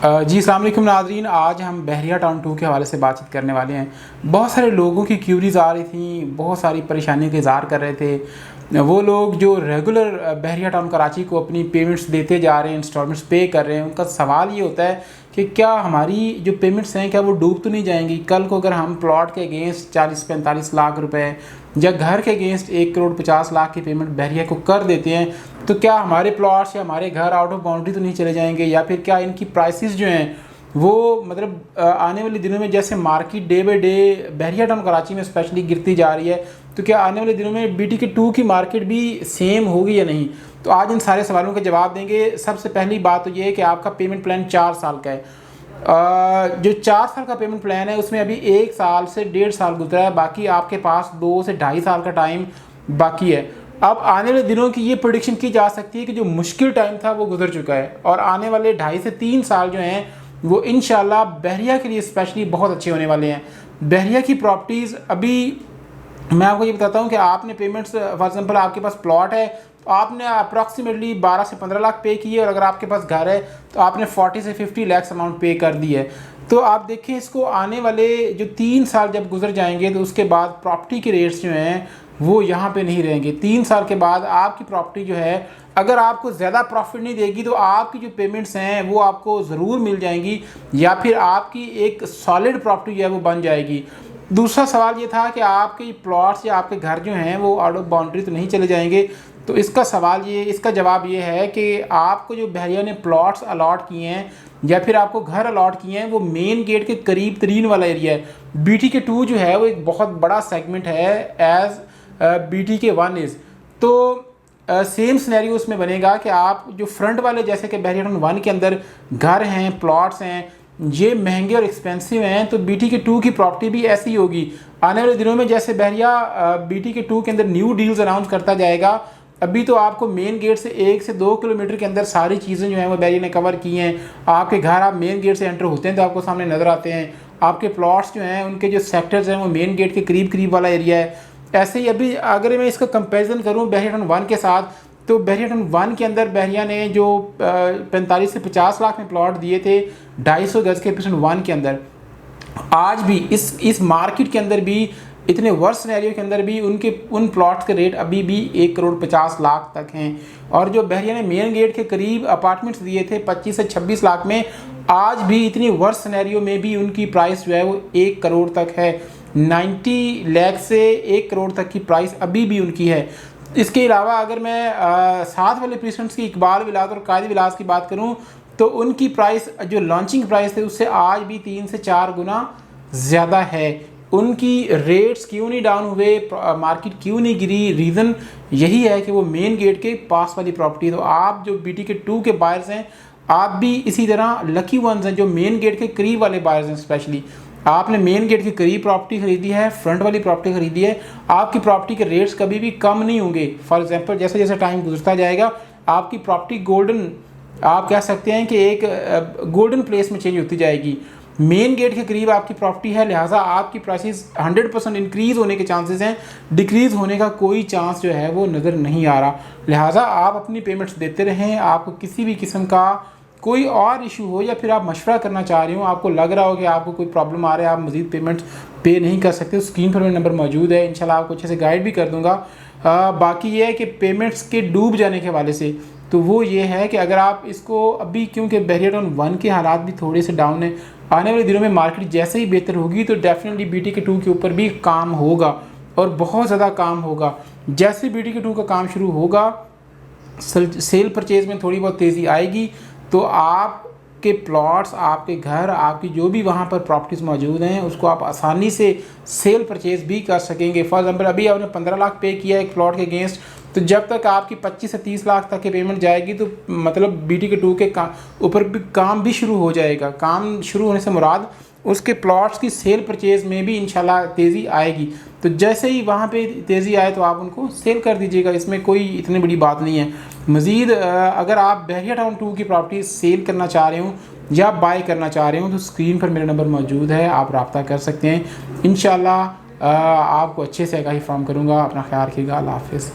जी अस्सलाम वालेकुम नाज़रीन, आज हम बहरिया टाउन 2 के हवाले से बातचीत करने वाले हैं। बहुत सारे लोगों की क्यूरीज़ आ रही थी, बहुत सारी परेशानियों का इज़हार कर रहे थे। वो लोग जो रेगुलर बहरिया टाउन कराची को अपनी पेमेंट्स देते जा रहे हैं, इंस्टॉलमेंट्स पे कर रहे हैं, उनका सवाल ये होता है कि क्या हमारी जो पेमेंट्स हैं क्या वो डूब तो नहीं जाएंगी। कल को अगर हम प्लॉट के अगेंस्ट 40-45 लाख रुपए या घर के अगेंस्ट 1 करोड़ 50 लाख की पेमेंट बहरिया को कर देते हैं, तो क्या हमारे प्लॉट्स या हमारे घर आउट ऑफ बाउंड्री तो नहीं चले जाएंगे, या फिर क्या इनकी प्राइसेस जो हैं वो मतलब आने वाले दिनों में जैसे market day by day Bahria town Karachi में स्पेशली गिरती जा रही है, तो क्या आने वाले दिनों में BTK 2 की मार्केट भी सेम होगी या नहीं। तो आज इन सारे सवालों का जवाब देंगे। सबसे पहली बात तो ये है कि आपका पेमेंट प्लान 4 साल का है। जो 4 साल का पेमेंट प्लान है उसमें अभी 1 साल से 1.5 साल गुजरा है, बाकी आपके पास 2 से 2.5 साल का टाइम बाकी है। अब आने वाले दिनों की ये प्रेडिक्शन की जा सकती है कि जो मुश्किल टाइम था वो गुजर चुका है और आने वाले 2.5 से 3 साल जो हैं वो इंशाल्लाह बहरिया के लिए स्पेशली बहुत अच्छे होने वाले हैं। बहरिया की प्रॉपर्टीज़ अभी मैं आपको ये बताता हूँ कि आपने पेमेंट्स फॉर एग्जांपल आपके पास प्लॉट है तो आपने अप्रॉक्सीमेटली 12 से 15 लाख पे किए, और अगर आपके पास घर है तो आपने 40 से 50 लाख अमाउंट पे कर दी है। तो आप देखिए इसको आने वाले जो 3 साल जब गुजर जाएंगे तो उसके बाद प्रॉपर्टी के रेट्स जो हैं वो यहाँ पे नहीं रहेंगे। 3 साल के बाद आपकी प्रॉपर्टी जो है अगर आपको ज़्यादा प्रॉफिट नहीं देगी तो आपकी जो पेमेंट्स हैं वो आपको ज़रूर मिल जाएंगी, या फिर आपकी एक सॉलिड प्रॉपर्टी जो है वो बन जाएगी। दूसरा सवाल ये था कि आपके प्लॉट्स या आपके घर जो हैं वो आउट ऑफ बाउंड्री तो नहीं चले जाएंगे। तो इसका जवाब ये है कि आपको जो बहरिया ने प्लॉट्स अलॉट किए हैं या फिर आपको घर अलॉट किए हैं वो मेन गेट के करीब तरीन वाला एरिया है। BTK 2 जो है वो एक बहुत बड़ा सेगमेंट है एज BTK 1 इज़। तो सेम सिनेरियो उसमें बनेगा कि आप जो फ्रंट वाले जैसे कि बहरिया टाउन 1 के अंदर घर हैं, प्लॉट्स हैं, ये महंगे और एक्सपेंसिव हैं, तो BTK 2 की प्रॉपर्टी भी ऐसी होगी। आने वाले दिनों में जैसे बहरिया BTK 2 के अंदर न्यू डील्स अनाउंस करता जाएगा, अभी तो आपको मेन गेट से 1 से 2 किलोमीटर के अंदर सारी चीज़ें जो हैं वो बहरिया ने कवर की हैं। आपके घर आप मेन गेट से एंटर होते हैं तो आपको सामने नज़र आते हैं। आपके प्लॉट्स जो हैं उनके जो सेक्टर्स हैं वो मेन गेट के करीब करीब वाला एरिया है। ऐसे ही अभी अगर मैं इसका कंपैरिजन करूँ बहरिया टाउन 1 के साथ, तो बहरिया टाउन 1 के अंदर बहरिया ने जो 45 से 50 लाख में प्लॉट दिए थे 250 गज के परसेंट 1 के अंदर, आज भी इस मार्केट के अंदर भी इतने वर्ष सिनेरियो के अंदर भी उन प्लॉट्स के रेट अभी भी 1 करोड़ 50 लाख तक हैं। और जो बहरिया ने मेन गेट के करीब अपार्टमेंट्स दिए थे 25 से 26 लाख में, आज भी इतनी वर्ष सिनेरियो में भी उनकी प्राइस जो है वो 1 करोड़ तक है। 90 लाख से 1 करोड़ तक की प्राइस अभी भी उनकी है। इसके अलावा अगर मैं साथ वाले प्रेसिडेंट्स की इकबाल विलास और कायद विलास की बात करूं तो उनकी प्राइस जो लॉन्चिंग प्राइस थे उससे आज भी 3 से 4 गुना ज़्यादा है। उनकी रेट्स क्यों नहीं डाउन हुए, मार्केट क्यों नहीं गिरी, रीज़न यही है कि वो मेन गेट के पास वाली प्रॉपर्टी। तो आप जो BTK 2 के बायर्स हैं आप भी इसी तरह लकी वंस हैं जो मेन गेट के करीब वाले बायर्स हैं। स्पेशली आपने मेन गेट के करीब प्रॉपर्टी खरीदी है, फ्रंट वाली प्रॉपर्टी खरीदी है, आपकी प्रॉपर्टी के रेट्स कभी भी कम नहीं होंगे। फॉर एग्जांपल जैसे जैसे टाइम गुजरता जाएगा आपकी प्रॉपर्टी गोल्डन, आप कह सकते हैं कि एक गोल्डन प्लेस में चेंज होती जाएगी। मेन गेट के करीब आपकी प्रॉपर्टी है, लिहाजा आपकी प्राइसेस 100% इंक्रीज़ होने के चांसेस हैं, डिक्रीज़ होने का कोई चांस जो है वो नज़र नहीं आ रहा। लिहाजा आप अपनी पेमेंट्स देते रहें। आपको किसी भी किस्म का कोई और इशू हो या फिर आप मशवरा करना चाह रहे हो, आपको लग रहा हो कि आपको कोई प्रॉब्लम आ रहा है, आप मज़ीद पेमेंट्स पे नहीं कर सकते, तो स्क्रीन पर मेरा नंबर मौजूद है, इंशाल्लाह आपको अच्छे से गाइड भी कर दूँगा। बाकी ये है कि पेमेंट्स के डूब जाने के हवाले से तो वो ये है कि अगर आप इसको अभी, क्योंकि बहरिया टाउन 1 के हालात भी थोड़े से डाउन है, आने वाले दिनों में मार्केट जैसे ही बेहतर होगी तो डेफिनेटली BTK 2 के ऊपर भी काम होगा और बहुत ज़्यादा काम होगा। जैसे BTK 2 का काम शुरू होगा सेल परचेज़ में थोड़ी बहुत तेज़ी आएगी तो आपके प्लॉट्स, आपके घर, आपकी जो भी वहाँ पर प्रॉपर्टीज़ मौजूद हैं उसको आप आसानी से सेल परचेज़ भी कर सकेंगे। फॉर एग्जांपल अभी आपने 15 लाख पे किया है एक प्लॉट के अगेंस्ट, तो जब तक आपकी 25 से 30 लाख तक की पेमेंट जाएगी तो मतलब BTK 2 के ऊपर भी काम भी शुरू हो जाएगा। काम शुरू होने से मुराद उसके प्लॉट्स की सेल परचेज़ में भी इंशाल्लाह तेज़ी आएगी। तो जैसे ही वहाँ पे तेज़ी आए तो आप उनको सेल कर दीजिएगा, इसमें कोई इतनी बड़ी बात नहीं है। मज़ीद अगर आप बहरिया टाउन 2 की प्रॉपर्टी सेल करना चाह रहे हो या बाय करना चाह रहे हो तो स्क्रीन पर मेरा नंबर मौजूद है, आप रब्ता कर सकते हैं। इंशाल्लाह आपको अच्छे से आगाही फराहम करूँगा। अपना ख्याल रखिएगा। अल्लाह हाफ़िज़।